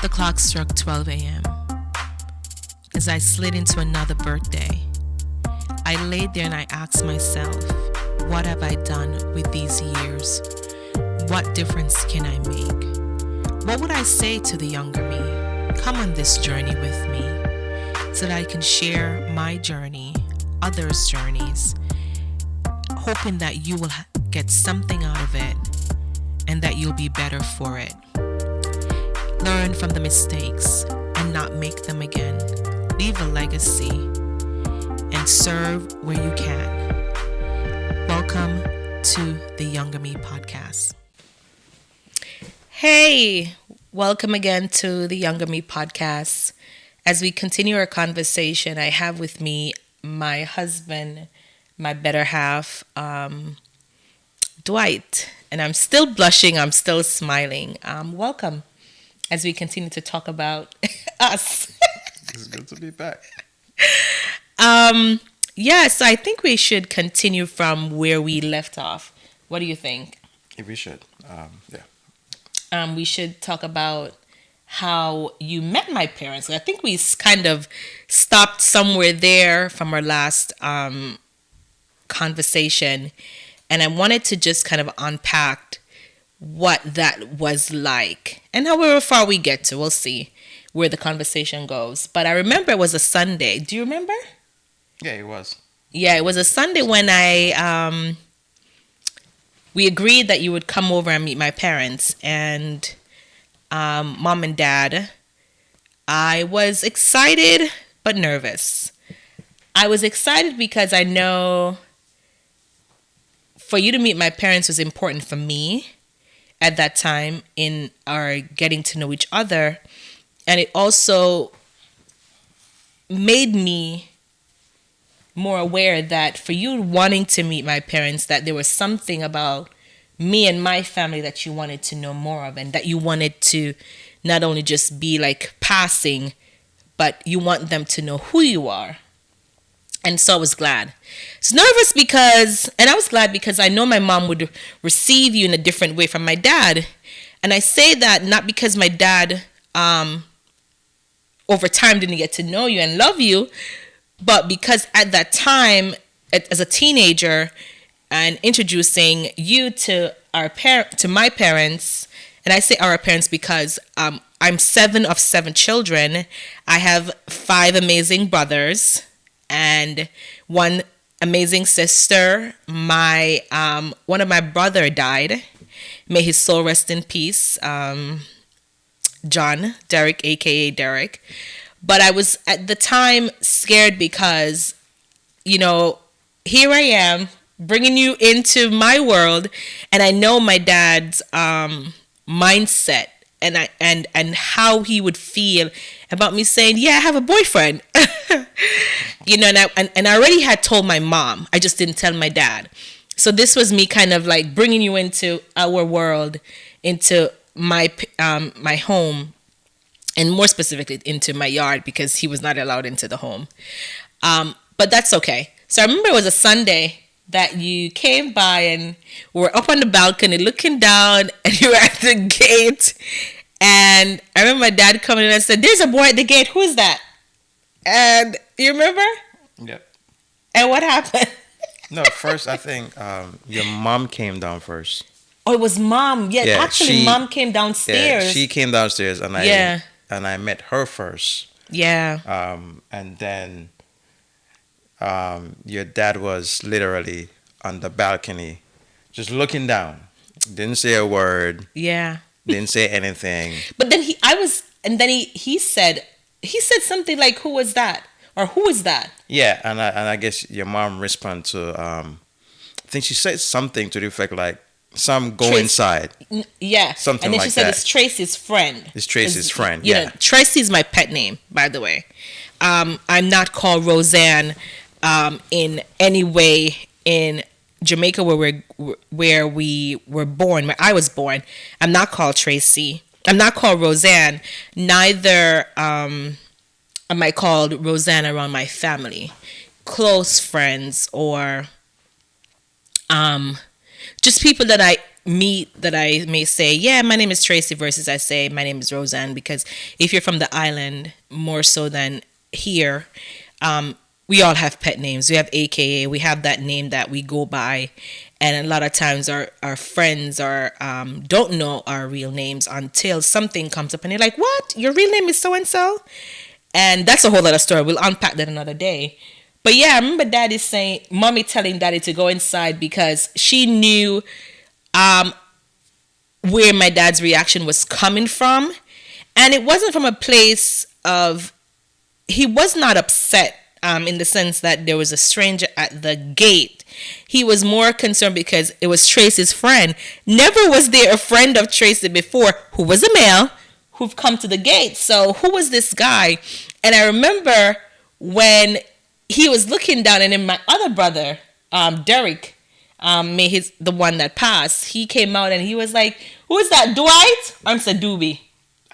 The clock struck 12 a.m. As I slid into another birthday, I laid there and I asked myself, what have I done with these years? What difference can I make? What would I say to the younger me? Come on this journey with me so that I can share my journey, others' journeys, hoping that you will get something out of it and that you'll be better for it. Learn from the mistakes and not make them again. Leave a legacy and serve where you can. Welcome to the Younger Me podcast. Hey, welcome again to the Younger Me podcast. As we continue our conversation, I have with me my husband, my better half, Dwight. And I'm still blushing, I'm still smiling. Welcome as we continue to talk about us. It's good to be back. So I think we should continue from where we left off. What do you think? If we should, We should talk about how you met my parents. I think we kind of stopped somewhere there from our last conversation. And I wanted to just kind of unpack what that was like. And however far we get to, we'll see where the conversation goes. But I remember it was a Sunday. Do you remember? Yeah, it was. Yeah, it was a Sunday when we agreed that you would come over and meet my parents. And mom and dad, I was excited but nervous. I was excited because I know for you to meet my parents was important for me at that time in our getting to know each other. And it also made me more aware that for you wanting to meet my parents, that there was something about me and my family that you wanted to know more of, and that you wanted to not only just be like passing, but you want them to know who you are. And so I was glad. I was nervous because I know my mom would receive you in a different way from my dad. And I say that not because my dad over time didn't get to know you and love you, but because at that time, as a teenager, and introducing you to my parents, and I say our parents because I'm 7 of 7 children. I have 5 amazing brothers and 1 amazing sister. One of my brother died. May his soul rest in peace. John, Derek, aka Derek. But I was at the time scared because, here I am bringing you into my world, and I know my dad's mindset and how he would feel about me saying, yeah, I have a boyfriend. And I already had told my mom. I just didn't tell my dad. So this was me kind of like bringing you into our world, into my home, and more specifically into my yard because he was not allowed into the home. But that's okay. So I remember it was a Sunday that you came by and were up on the balcony looking down, and you were at the gate. And I remember my dad coming in and said, there's a boy at the gate. Who is that? And you remember? Yep. And what happened? No, first I think your mom came down first. Oh, it was mom. Yeah, actually, mom came downstairs. Yeah, she came downstairs, and I met her first. Yeah. And then your dad was literally on the balcony, just looking down. Didn't say a word. Yeah. Didn't say anything. But then he said something like, "Who was that?" or "Who was that?" Yeah, and I guess your mom responded to I think she said something to the effect like, "Some go inside." Yeah, something like that. And then she said, "It's Tracy's friend." It's Tracy's friend. Yeah, Tracy's my pet name, by the way. I'm not called Roseanne in any way in Jamaica where we were born, where I was born. I'm not called Tracy. I'm not called Roseanne. Neither am I called Roseanne around my family, close friends, or just people that meet that I may say, yeah, my name is Tracy versus I say my name is Roseanne, because if you're from the island more so than here, we all have pet names. We have AKA, we have that name that we go by. And a lot of times our friends don't know our real names until something comes up and they're like, what? Your real name is so and so? And that's a whole other story. We'll unpack that another day. But yeah, I remember mommy telling daddy to go inside because she knew where my dad's reaction was coming from. And it wasn't from a place of, he was not upset in the sense that there was a stranger at the gate. He was more concerned because it was Tracy's friend. Never was there a friend of Tracy before who was a male who've come to the gate. So who was this guy? And I remember when he was looking down, and then my other brother, Derek, the one that passed, he came out and he was like, who is that, Dwight? I'm said Doobie.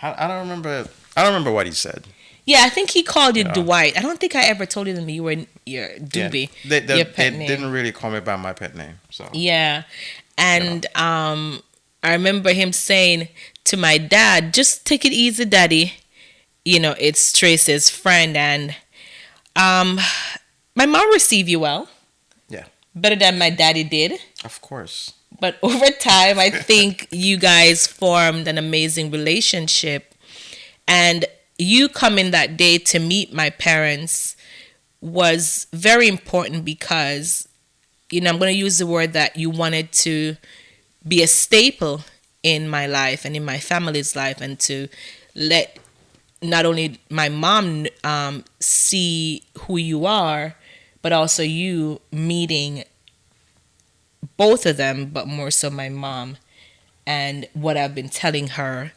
I don't remember. I don't remember what he said. Yeah, I think he called you Dwight. I don't think I ever told him you were your Doobie. Yeah. Your pet name. Didn't really call me by my pet name. So yeah, and I remember him saying to my dad, "Just take it easy, Daddy. You know, it's Tracy's friend." And my mom received you well. Yeah. Better than my daddy did. Of course. But over time, I think you guys formed an amazing relationship. And you coming that day to meet my parents was very important because, I'm going to use the word that you wanted to be a staple in my life and in my family's life, and to let not only my mom see who you are, but also you meeting both of them, but more so my mom, and what I've been telling her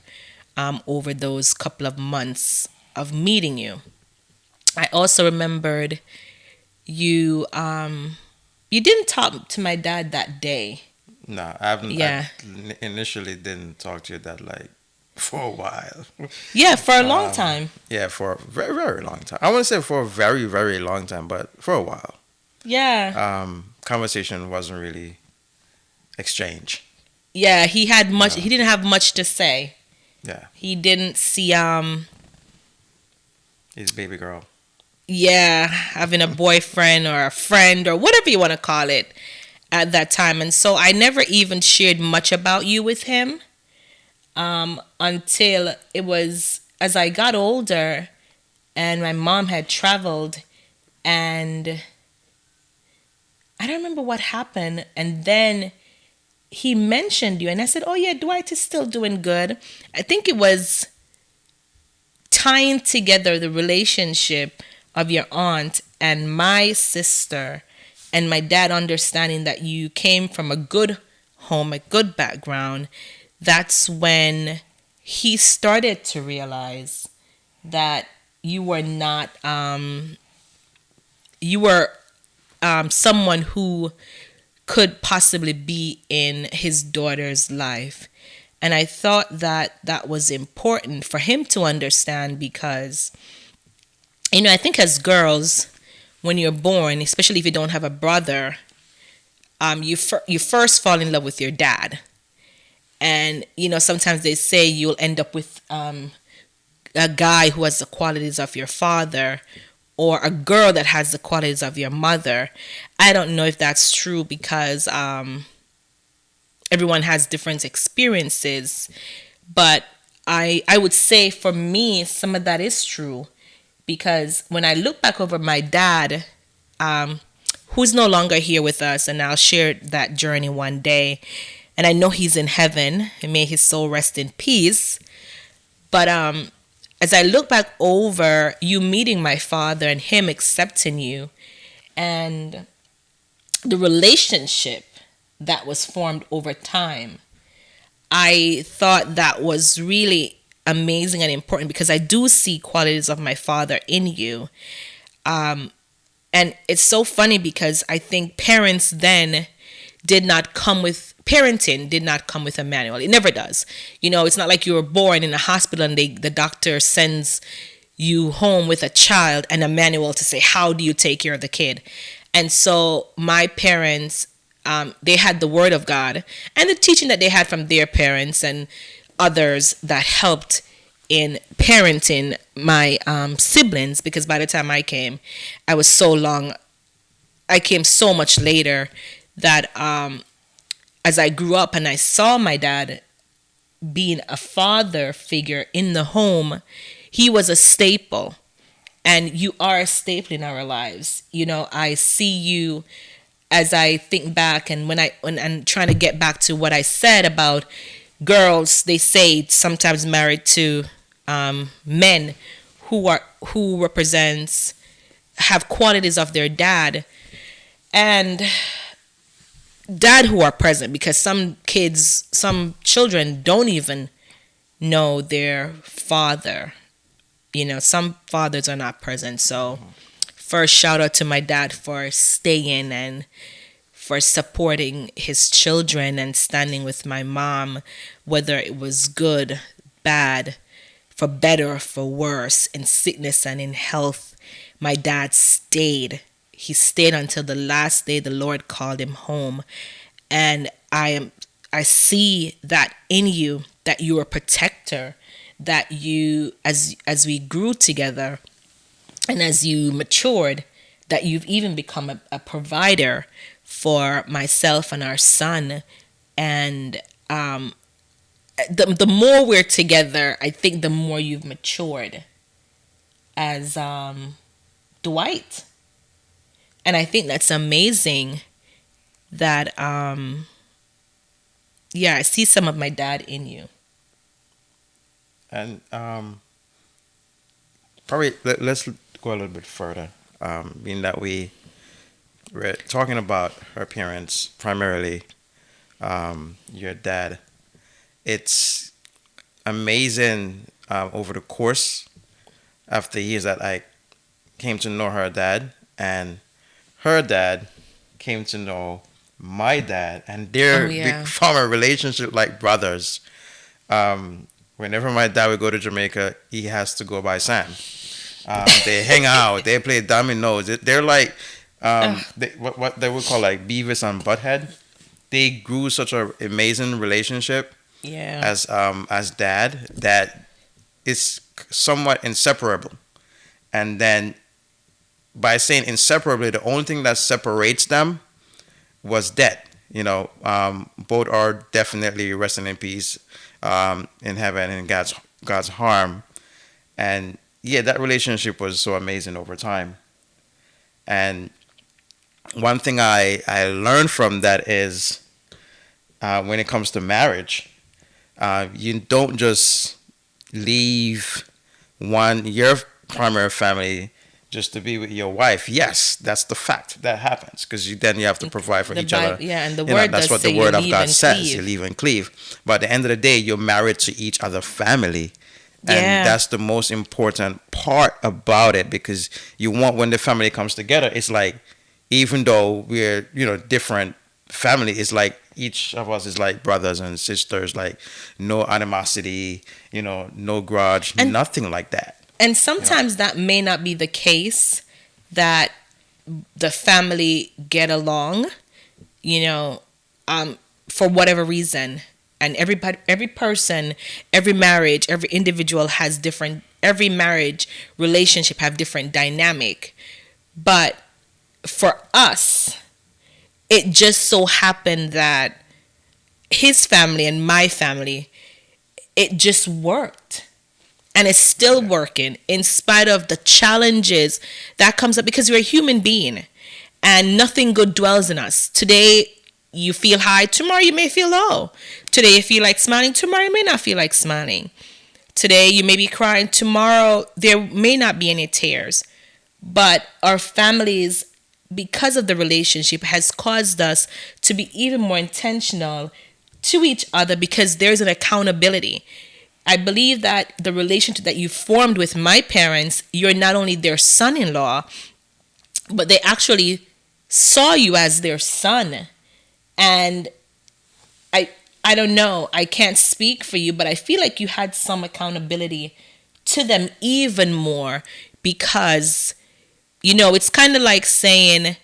over those couple of months of meeting you. I also remembered you didn't talk to my dad that day. No, I haven't. Yeah. I initially didn't talk to your dad for a while. Yeah, for a long time. Yeah, for a very, very long time. I wouldn't say for a very, very long time, but for a while. Yeah. Conversation wasn't really exchange. Yeah, he didn't have much to say. Yeah. He didn't see his baby girl. Yeah, having a boyfriend or a friend or whatever you want to call it at that time. And so I never even shared much about you with him until it was as I got older and my mom had traveled, and I don't remember what happened. And then he mentioned you, and I said, oh yeah, Dwight is still doing good. I think it was tying together the relationship of your aunt and my sister and my dad, understanding that you came from a good home, a good background. That's when he started to realize that you were not, someone who could possibly be in his daughter's life. And I thought that that was important for him to understand because, I think as girls, when you're born, especially if you don't have a brother, you first fall in love with your dad. And, sometimes they say you'll end up with a guy who has the qualities of your father, or a girl that has the qualities of your mother. I don't know if that's true because everyone has different experiences. But I would say for me, some of that is true. Because when I look back over my dad, who's no longer here with us, and I'll share that journey one day, and I know he's in heaven, and may his soul rest in peace. But as I look back over you meeting my father and him accepting you, and the relationship that was formed over time, I thought that was really amazing and important because I do see qualities of my father in you. And it's so funny because I think parenting did not come with a manual. It never does. It's not like you were born in a hospital and the doctor sends you home with a child and a manual to say, how do you take care of the kid? And so my parents they had the Word of God and the teaching that they had from their parents and others that helped in parenting my siblings, because by the time I came, I was so long. I came so much later that as I grew up and I saw my dad being a father figure in the home, he was a staple. And you are a staple in our lives. You know, I see you as I think back, and when I'm trying to get back to what I said about girls, they say sometimes married to men who represents have qualities of their dad, and dad who are present, because some children don't even know their father. You know, some fathers are not present. So first, shout out to my dad for staying and for supporting his children and standing with my mom, whether it was good, bad, for better or for worse, in sickness and in health. My dad stayed. He stayed until the last day the Lord called him home. And I see that in you, that you're a protector, that you, as we grew together and as you matured, that you've even become a provider for myself and our son. And the more we're together, I think the more you've matured as Dwight. And I think that's amazing that, I see some of my dad in you. And probably let's go a little bit further. Being that we're talking about her parents, primarily your dad. It's amazing over the course of the years that I came to know her dad, and her dad came to know my dad, and they form a relationship like brothers. Whenever my dad would go to Jamaica, he has to go by Sam. They hang out, they play dominoes. They're like what they would call like Beavis and Butthead. They grew such an amazing relationship. Yeah. As dad, that is somewhat inseparable. And then by saying inseparably, the only thing that separates them was death. You know, both are definitely resting in peace in heaven and God's harm. And yeah, that relationship was so amazing over time. And one thing I learned from that is when it comes to marriage, you don't just leave your primary family just to be with your wife. Yes, that's the fact that happens, because then you have to provide for each other. Yeah, and the word that's what the word of God says. You leave and cleave. But at the end of the day, you're married to each other family. And that's the most important part about it, because you want, when the family comes together, it's like, even though we're, different family, it's like each of us is like brothers and sisters, like no animosity, no grudge, and nothing like that. And sometimes that may not be the case, that the family get along, for whatever reason. And every person, every marriage, every individual has different, every marriage relationship have different dynamic. But for us, it just so happened that his family and my family, it just worked. And it's still working in spite of the challenges that comes up, because you're a human being and nothing good dwells in us. Today, you feel high. Tomorrow, you may feel low. Today, you feel like smiling. Tomorrow, you may not feel like smiling. Today, you may be crying. Tomorrow, there may not be any tears. But our families, because of the relationship, has caused us to be even more intentional to each other, because there's an accountability. I believe that the relationship that you formed with my parents, you're not only their son-in-law, but they actually saw you as their son. And I don't know, I can't speak for you, but I feel like you had some accountability to them even more, because, it's kind of like saying,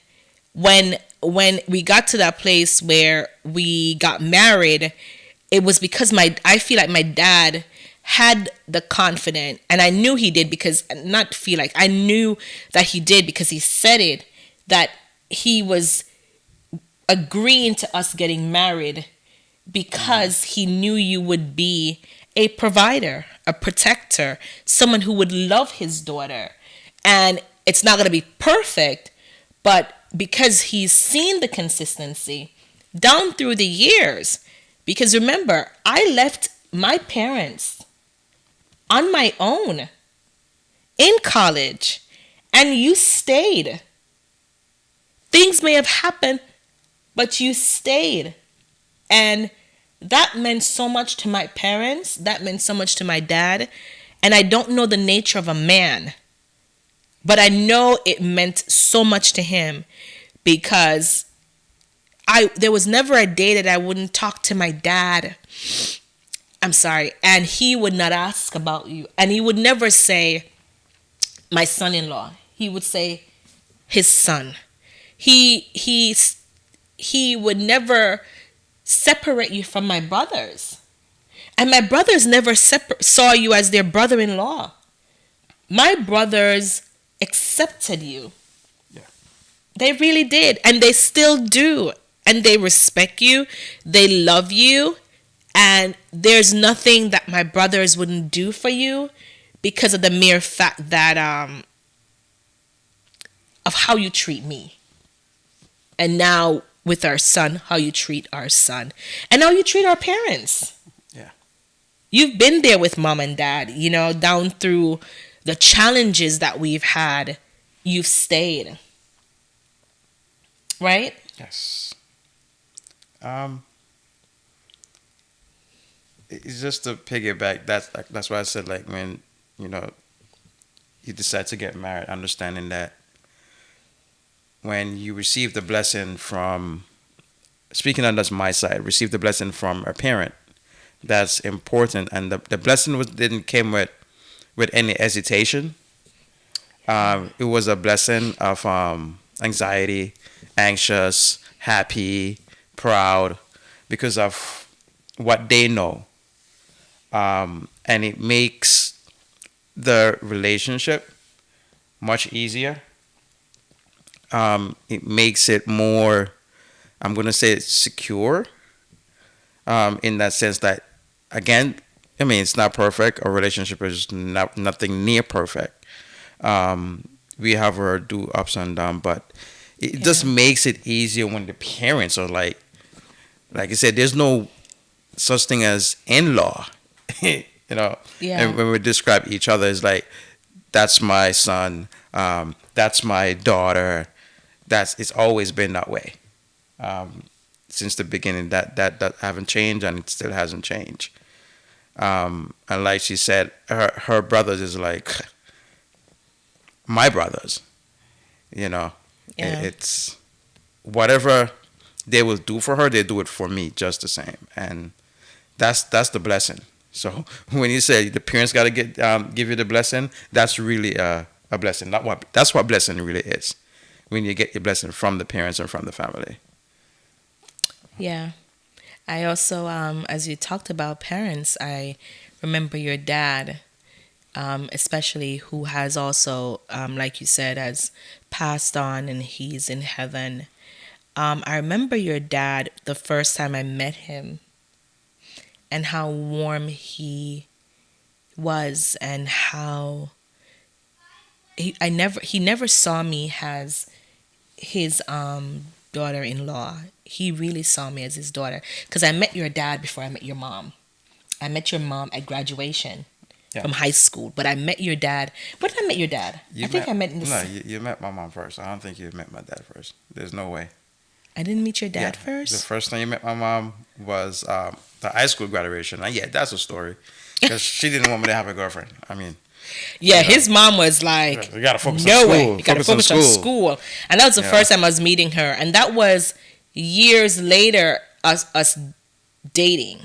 when when we got to that place where we got married, it was because I feel like my dad had the confidence, and I knew he did, because not feel like, I knew that he did, because he said it, that he was agreeing to us getting married because he knew you would be a provider, a protector, someone who would love his daughter. And it's not going to be perfect, but because he's seen the consistency down through the years. Because remember, I left my parents on my own in college, and you stayed. Things may have happened, but you stayed. And that meant so much to my parents. That meant so much to my dad. And I don't know the nature of a man, but I know it meant so much to him, because there was never a day that I wouldn't talk to my dad. I'm sorry. And he would not ask about you. And he would never say, my son-in-law. He would say, his son. He would never separate you from my brothers. And my brothers never saw you as their brother-in-law. My brothers accepted you. Yeah. They really did. And they still do. And they respect you. They love you. And there's nothing that my brothers wouldn't do for you, because of the mere fact that of how you treat me. And now with our son, how you treat our son. And how you treat our parents. Yeah. You've been there with mom and dad, down through the challenges that we've had. You've stayed. Right? Yes. It's just to piggyback. That's why I said, like, when you decide to get married, understanding that when you receive the blessing from, speaking on that's my side, receive the blessing from a parent, that's important. And the blessing didn't came with any hesitation. It was a blessing of anxiety, anxious, happy, proud, because of what they know. And it makes the relationship much easier. It makes it more, I'm going to say, secure, in that sense that, again, I mean, it's not perfect. Our relationship is nothing near perfect. We have our do ups and downs, but it just makes it easier when the parents are like I said, there's no such thing as in-law, Yeah. And when we describe each other, it's like, that's my son, that's my daughter. It's always been that way, since the beginning. That haven't changed, and it still hasn't changed. And like she said, her brothers is like my brothers. Yeah. It's whatever they will do for her, they do it for me just the same, and that's the blessing. So when you say the parents got to give you the blessing, that's really a blessing. That's what blessing really is. When you get your blessing from the parents and from the family. Yeah. I also, as you talked about parents, I remember your dad, especially, who has also, like you said, has passed on and he's in heaven. I remember your dad the first time I met him, and how warm he was, and how he never saw me as his daughter-in-law. He really saw me as his daughter, because I met your dad before I met your mom. I met your mom at graduation from high school, but I met your dad. When did I met your dad? No, you met my mom first. I don't think you met my dad first. There's no way. I didn't meet your dad first? The first time you met my mom was the high school graduation. And yeah, that's a story. Because she didn't want me to have a girlfriend. I mean... Yeah, his mom was like, you gotta focus no on school. way. You gotta focus on school. And that was the first time I was meeting her. And that was years later, us dating.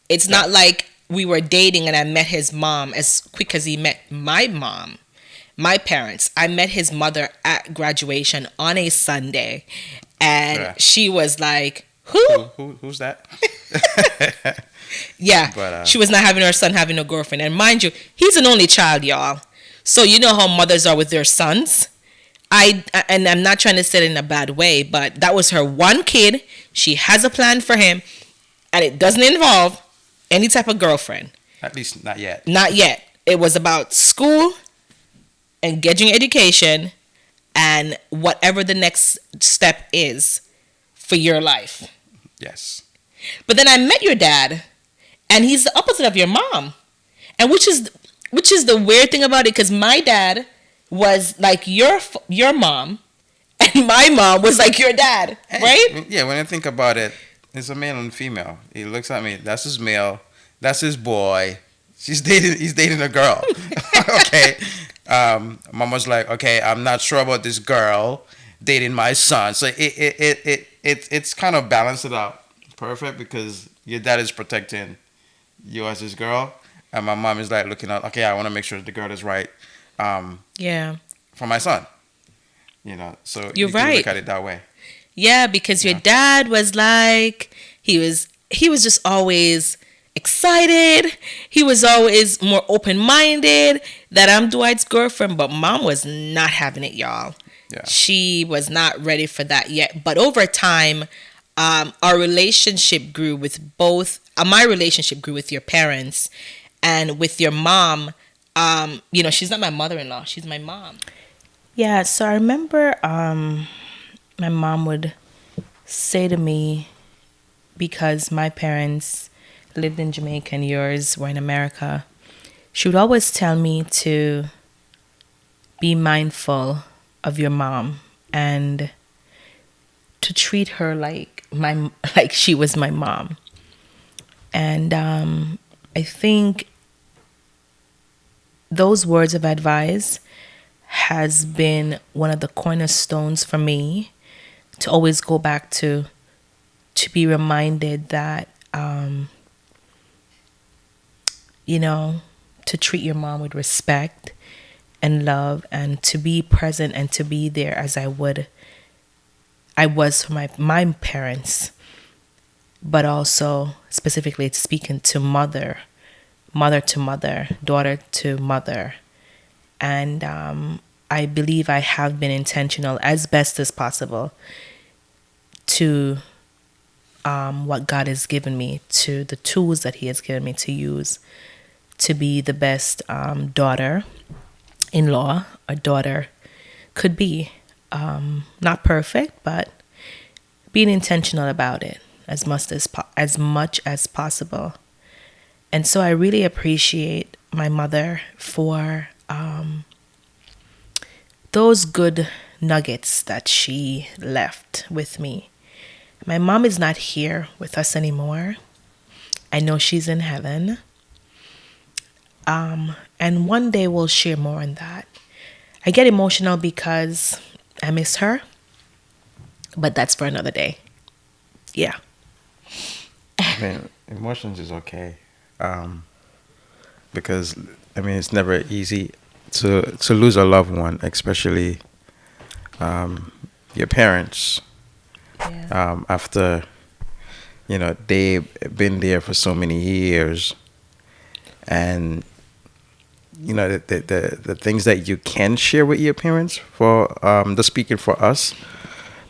It's not like we were dating and I met his mom as quick as he met my mom, my parents. I met his mother at graduation on a Sunday. And Yeah. she was like, who? Who's that? Yeah, But she was not having her son having a girlfriend. And mind you, he's an only child, y'all. So you know how mothers are with their sons. And I'm not trying to say it in a bad way, but that was her one kid. She has a plan for him, and it doesn't involve any type of girlfriend. at least not yet. Not yet. It was about school and getting education and whatever the next step is for your life. Yes. But then I met your dad, and he's the opposite of your mom, and which is the weird thing about it, because my dad was like your mom, and my mom was like your dad, right? Yeah, when I think about it, it's a male and female. He looks at me. That's his male. That's his boy. He's dating a girl. Okay. Mom was like, okay, I'm not sure about this girl dating my son. So it's kind of balanced it out perfect, because your dad is protecting you as his girl, and my mom is like looking at, okay, I want to make sure the girl is right, Yeah, for my son. So you're you can right. look at it that way. Yeah, because your Yeah. dad was like, he was just always excited. He was always more open-minded that I'm Dwight's girlfriend, but mom was not having it, y'all. Yeah. She was not ready for that yet. But over time, our relationship grew with both. My relationship grew with your parents, and with your mom. She's not my mother-in-law. She's my mom. Yeah. So I remember, my mom would say to me, because my parents lived in Jamaica and yours were in America, she would always tell me to be mindful of your mom and to treat her like she was my mom. And I think those words of advice has been one of the cornerstones for me to always go back to be reminded that, to treat your mom with respect and love, and to be present and to be there as I was for my parents, but also specifically speaking to mother to mother, daughter to mother. And I believe I have been intentional as best as possible to what God has given me, to the tools that He has given me to use to be the best daughter-in-law or daughter could be. Not perfect, but being intentional about it as much as possible. And so I really appreciate my mother for those good nuggets that she left with me. My mom is not here with us anymore. I know she's in heaven. And one day we'll share more on that. I get emotional because I miss her, but that's for another day. Yeah. I mean, emotions is okay, because it's never easy to lose a loved one, especially your parents. Yeah. After they've been there for so many years, and the things that you can share with your parents, for the speaking for us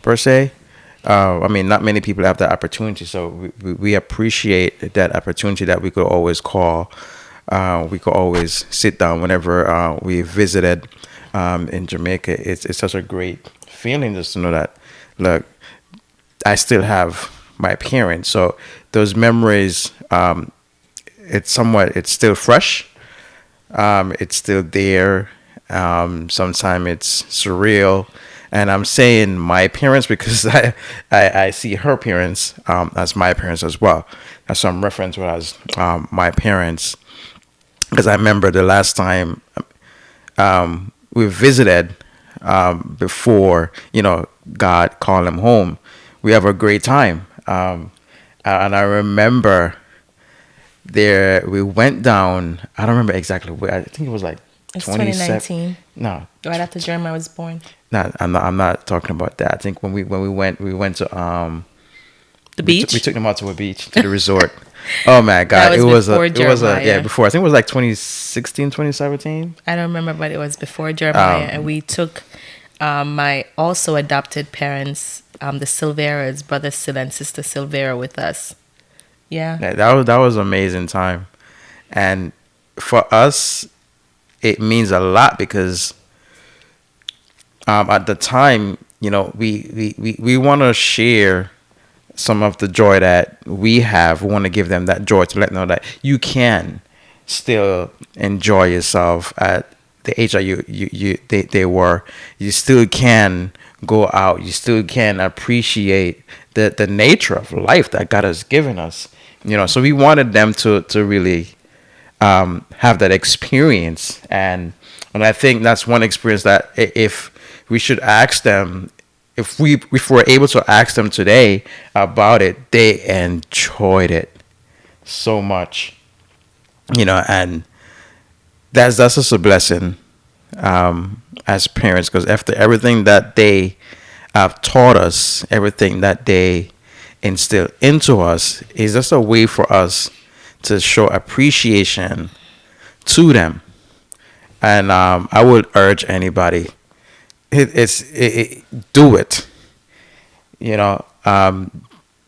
per se. Not many people have that opportunity, so we appreciate that opportunity, that we could always call. We could always sit down whenever we visited in Jamaica. It's such a great feeling just to know that, look, I still have my parents. So those memories, it's still fresh. It's still there. Sometimes it's surreal. And I'm saying my parents because I see her parents as my parents as well. That's some reference to as my parents. Because I remember the last time we visited, before God called him home. We have a great time. And I remember we went down, I don't remember exactly where, I think it was like It's 27. 2019, No, right after Jeremiah was born. not. I'm not talking about that. I think when we went to The we beach? took them out to a beach, to the resort. Oh my That God, was before it was a yeah, Jeremiah. before. I think it was like 2016, 2017. I don't remember, but it was before Jeremiah. And we took my also adopted parents, the Silveras, brother Sil and sister Silvera, with us. Yeah. Yeah, that was an amazing time, and for us, it means a lot because at the time, we want to share some of the joy that we have. We want to give them that joy to let them know that you can still enjoy yourself at the age that they were. You still can go out. You still can appreciate the nature of life that God has given us. So we wanted them to really have that experience, and I think that's one experience that if we should ask them, if we're able to ask them today about it, they enjoyed it so much, and that's just a blessing as parents, because after everything that they have taught us, everything that they instill into us, is just a way for us to show appreciation to them. And I would urge anybody, do it.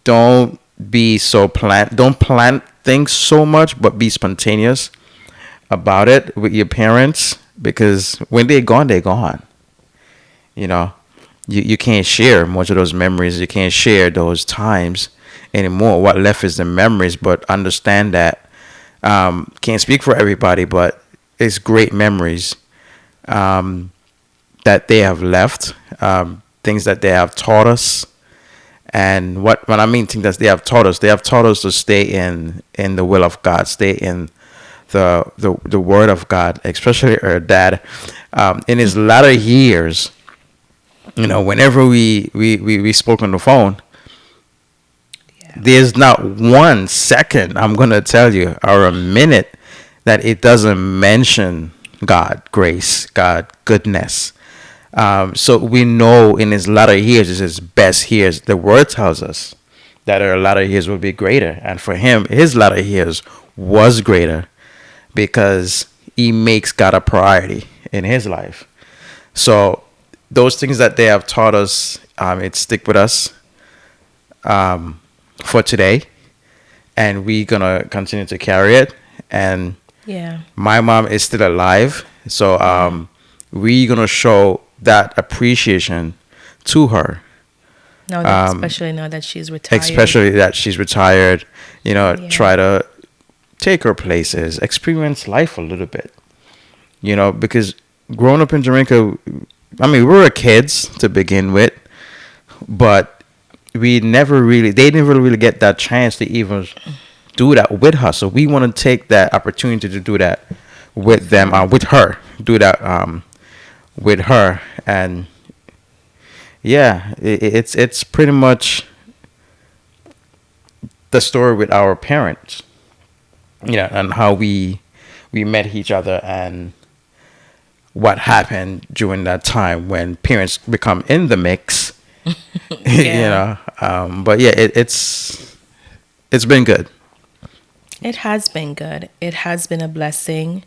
Don't be so don't plan things so much, but be spontaneous about it with your parents, because when they're gone, they're gone. You know, you can't share much of those memories. You can't share those times anymore. What left is the memories, but understand that can't speak for everybody, but it's great memories that they have left, things that they have taught us. And when I mean things that they have taught us to stay in the will of God, stay in the word of God, especially our dad. In his latter years, whenever we spoke on the phone, there's not 1 second, I'm gonna tell you, or a minute, that it doesn't mention God, grace, God, goodness. So we know in his latter years is his best years. The word tells us that our latter years will be greater, and for him, his latter years was greater because he makes God a priority in his life. So those things that they have taught us, it stick with us for today, and we're gonna continue to carry it. And my mom is still alive, so we're gonna show that appreciation to her. Especially now that she's retired. Try to take her places, experience life a little bit. Because growing up in Jamaica, I mean, we were kids to begin with, but they didn't really get that chance to even do that with her. So we want to take that opportunity to do that with them, with her, do that with her. And yeah, it's pretty much the story with our parents, and how we met each other and what happened during that time when parents become in the mix. But yeah, it's been good. It has been good. It has been a blessing.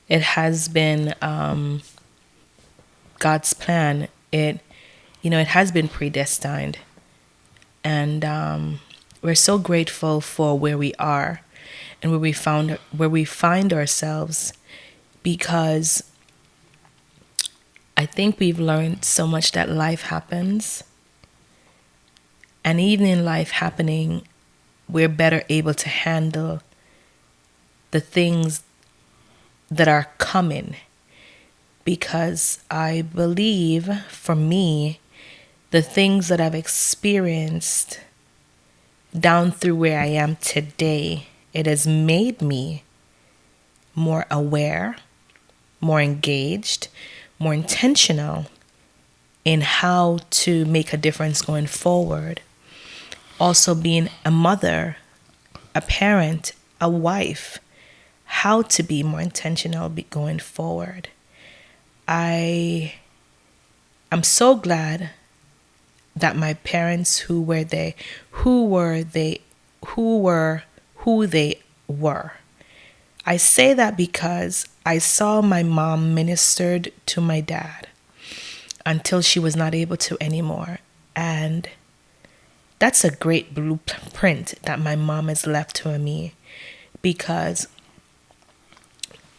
It has been God's plan. It has been predestined, and we're so grateful for where we are and where we find ourselves, because I think we've learned so much that life happens, and even in life happening, we're better able to handle the things that are coming, because I believe, for me, the things that I've experienced down through where I am today, it has made me more aware, more engaged, more intentional in how to make a difference going forward. Also being a mother, a parent, a wife, how to be more intentional going forward. I'm so glad that my parents who they were. I say that because I saw my mom ministered to my dad until she was not able to anymore. And that's a great blueprint that my mom has left to me, because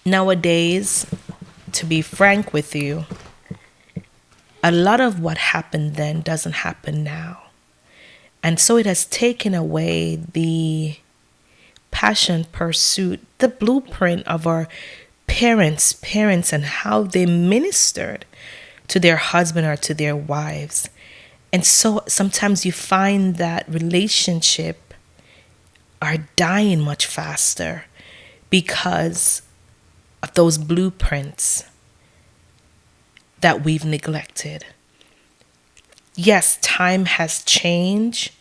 nowadays, to be frank with you, a lot of what happened then doesn't happen now. And so it has taken away the passion, pursuit, the blueprint of our parents, and how they ministered to their husband or to their wives. And so sometimes you find that relationship are dying much faster because of those blueprints that we've neglected. Yes, time has changed.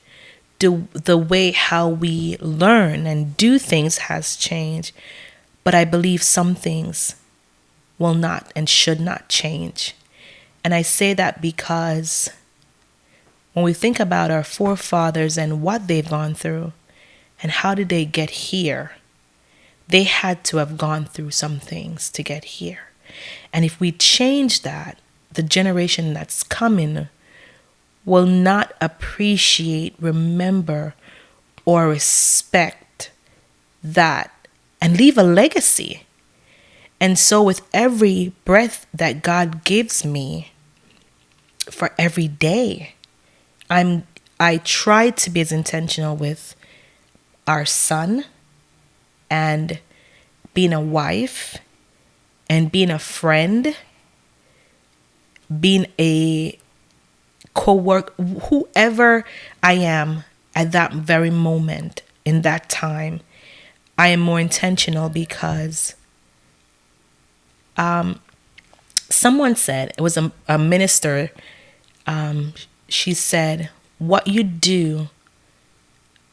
The way how we learn and do things has changed. But I believe some things will not and should not change. And I say that because when we think about our forefathers and what they've gone through and how did they get here, they had to have gone through some things to get here. And if we change that, the generation that's coming will not appreciate, remember, or respect that and leave a legacy. And so with every breath that God gives me for every day, I try to be as intentional with our son and being a wife and being a friend, being a co-worker, whoever I am at that very moment in that time. I am more intentional because someone said, it was a minister, she said, what you do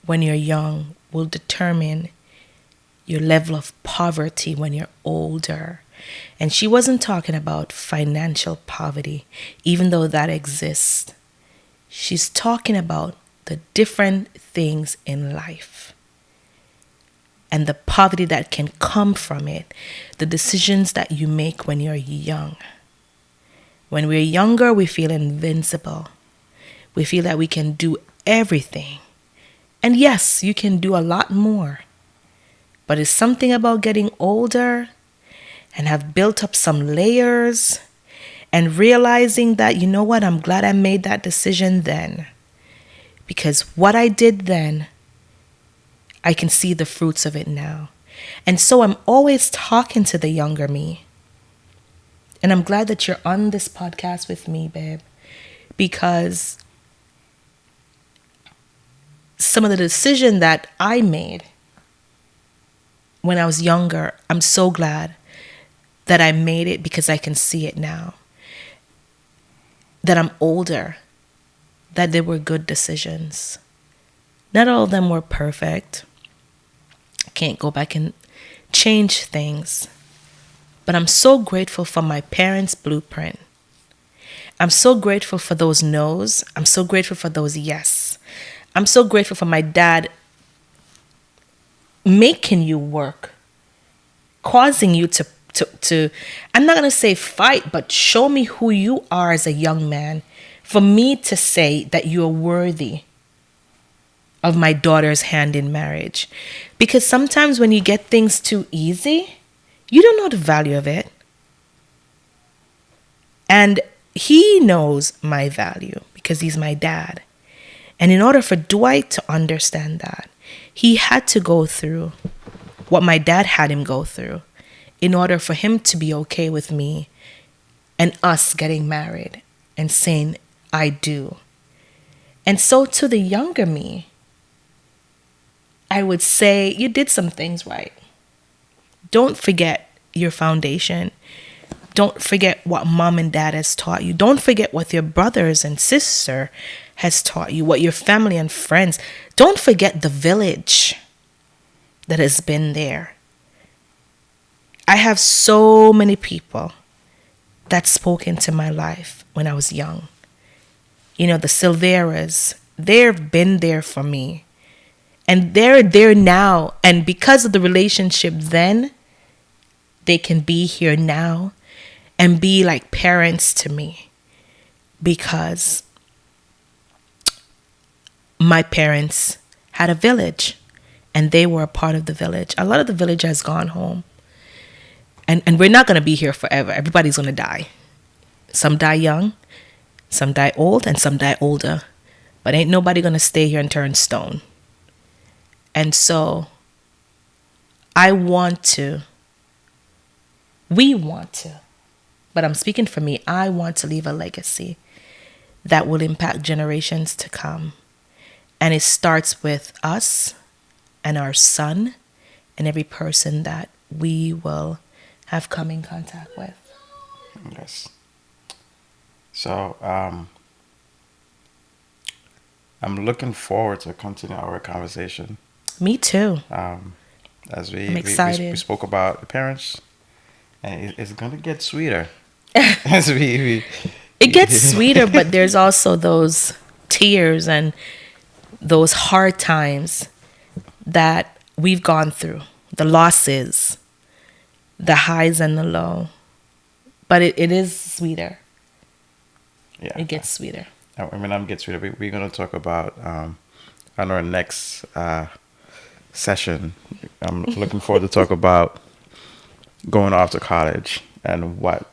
when you're young will determine your level of poverty when you're older. And she wasn't talking about financial poverty, even though that exists. She's talking about the different things in life and the poverty that can come from it, the decisions that you make when you're young. When we're younger, we feel invincible. We feel that we can do everything. And yes, you can do a lot more. But it's something about getting older and have built up some layers and realizing that, you know what, I'm glad I made that decision then. Because what I did then, I can see the fruits of it now. And so I'm always talking to the younger me. And I'm glad that you're on this podcast with me, babe, because some of the decision that I made when I was younger, I'm so glad that I made it because I can see it now. That I'm older, that they were good decisions. Not all of them were perfect. I can't go back and change things. But I'm so grateful for my parents' blueprint. I'm so grateful for those no's. I'm so grateful for those yes. I'm so grateful for my dad making you work, causing you to I'm not going to say fight, but show me who you are as a young man for me to say that you're worthy of my daughter's hand in marriage. Because sometimes when you get things too easy, you don't know the value of it. And he knows my value because he's my dad. And in order for Dwight to understand that, he had to go through what my dad had him go through in order for him to be okay with me and us getting married and saying, I do. And so to the younger me, I would say you did some things right. Don't forget your foundation. Don't forget what mom and dad has taught you. Don't forget what your brothers and sister has taught you, what your family and friends. Don't forget the village that has been there. I have so many people that spoke into my life when I was young. You know, the Silveras, they've been there for me. And they're there now. And because of the relationship then, they can be here now and be like parents to me. Because my parents had a village and they were a part of the village. A lot of the village has gone home. And we're not going to be here forever. Everybody's going to die. Some die young, some die old, and some die older. But ain't nobody going to stay here and turn stone. And so we want to, but I'm speaking for me, I want to leave a legacy that will impact generations to come. And it starts with us and our son and every person that we will have come in contact with. Yes. So I'm looking forward to continue our conversation. Me too. As I'm excited. We spoke about the parents, and it's gonna get sweeter. As it gets sweeter, but there's also those tears and those hard times that we've gone through, the losses, the highs and the low. But it is sweeter. Yeah, it gets sweeter. I mean, I'm getting sweeter. We're gonna talk about on our next session. I'm looking forward to talk about going off to college and what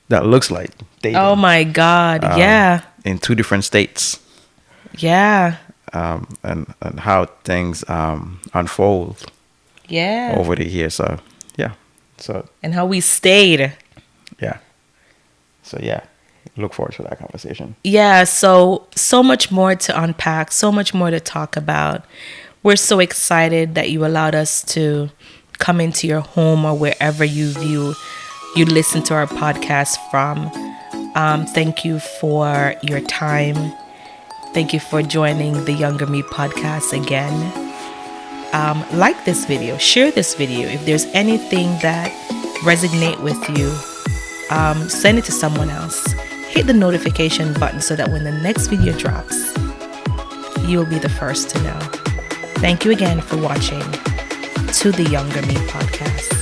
that looks like. Dating, oh my God! Yeah. In 2 different states. Yeah. And how things unfold. Yeah. Over the years. So yeah. So. And how we stayed. Yeah. So yeah. Look forward to that conversation. Yeah. So much more to unpack. So much more to talk about. We're so excited that you allowed us to come into your home or wherever you listen to our podcast from. Thank you for your time. Thank you for joining the Younger Me podcast again. Like this video, share this video. If there's anything that resonate with you, send it to someone else. Hit the notification button so that when the next video drops, you will be the first to know. Thank you again for watching To The Younger Me podcast.